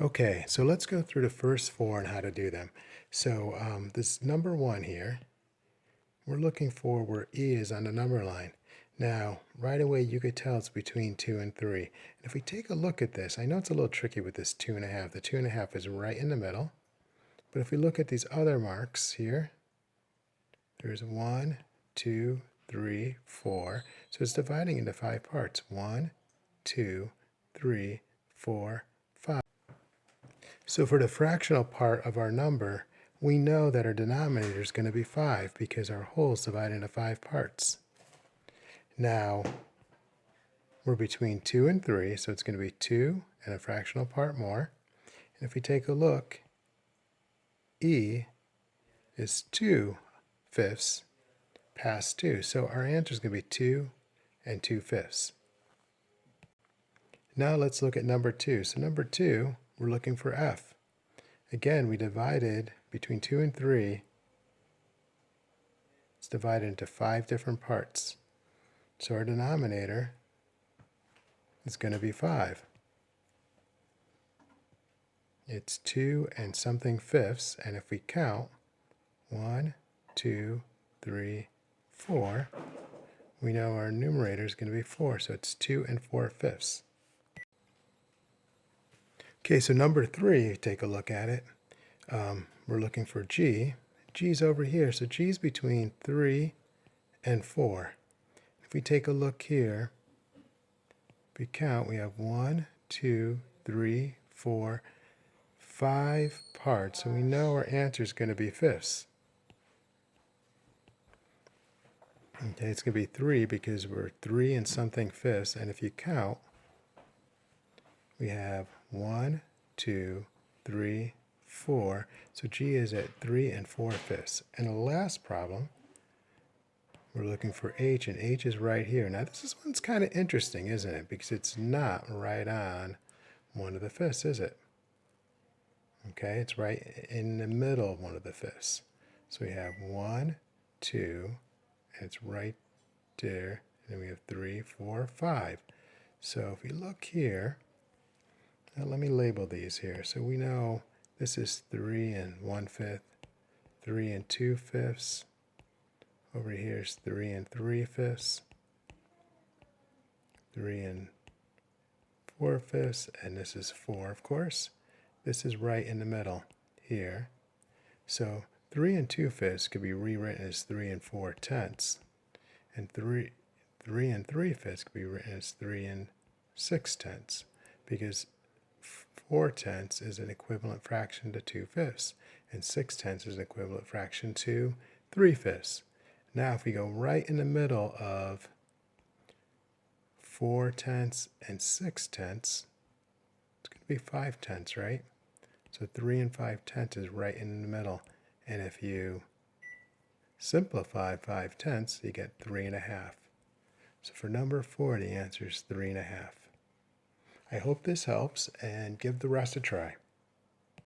Okay, so let's go through the first four and how to do them. So this number 1 here, we're looking for where E is on the number line. Now, right away you could tell it's between 2 and 3. And if we take a look at this, I know it's a little tricky with this 2.5. The 2.5 is right in the middle. But if we look at these other marks here, there's 1, 2, 3, 4. So it's dividing into 5 parts. 1, 2, 3, 4, 5. So for the fractional part of our number, we know that our denominator is going to be 5 because our whole is divided into 5 parts. Now, we're between 2 and 3, so it's going to be 2 and a fractional part more. And if we take a look, E is 2/5 past 2. So our answer is going to be 2 and 2/5. Now let's look at number 2. So number 2, we're looking for F. Again, we divided between 2 and 3. It's divided into 5 different parts. So our denominator is going to be 5. It's 2 and something fifths, and if we count 1, 2, 3, 4, we know our numerator is going to be 4, so it's 2 and 4/5. Okay, so number 3, take a look at it. We're looking for G. G's over here, so G's between 3 and 4. If we take a look here, if we count, we have 1, 2, 3, 4, 5 parts, so we know our answer is going to be fifths. Okay, it's going to be 3 because we're 3 and something fifths, and if you count, we have 1, 2, 3, 4. So G is at 3 and 4/5. And the last problem, we're looking for H, and H is right here. Now this one's kind of interesting, isn't it? Because it's not right on 1/5, is it? Okay, it's right in the middle of 1/5. So we have 1, 2, and it's right there. And then we have 3, 4, 5. So if we look here, now let me label these here. So we know this is 3 and 1/5, 3 and 2/5. Over here is 3 and 3/5, 3 and 4/5, and this is 4, of course. This is right in the middle here. So 3 and 2/5 could be rewritten as 3 and 4/10, and 3 and 3/5 could be written as 3 and 6/10, because 4/10 is an equivalent fraction to 2/5, and 6/10 is an equivalent fraction to 3/5. Now, if we go right in the middle of 4/10 and 6/10, it's going to be 5/10, right? So 3 and 5/10 is right in the middle. And if you simplify 5/10, you get 3.5. So for number 4, the answer is 3.5. I hope this helps, and give the rest a try.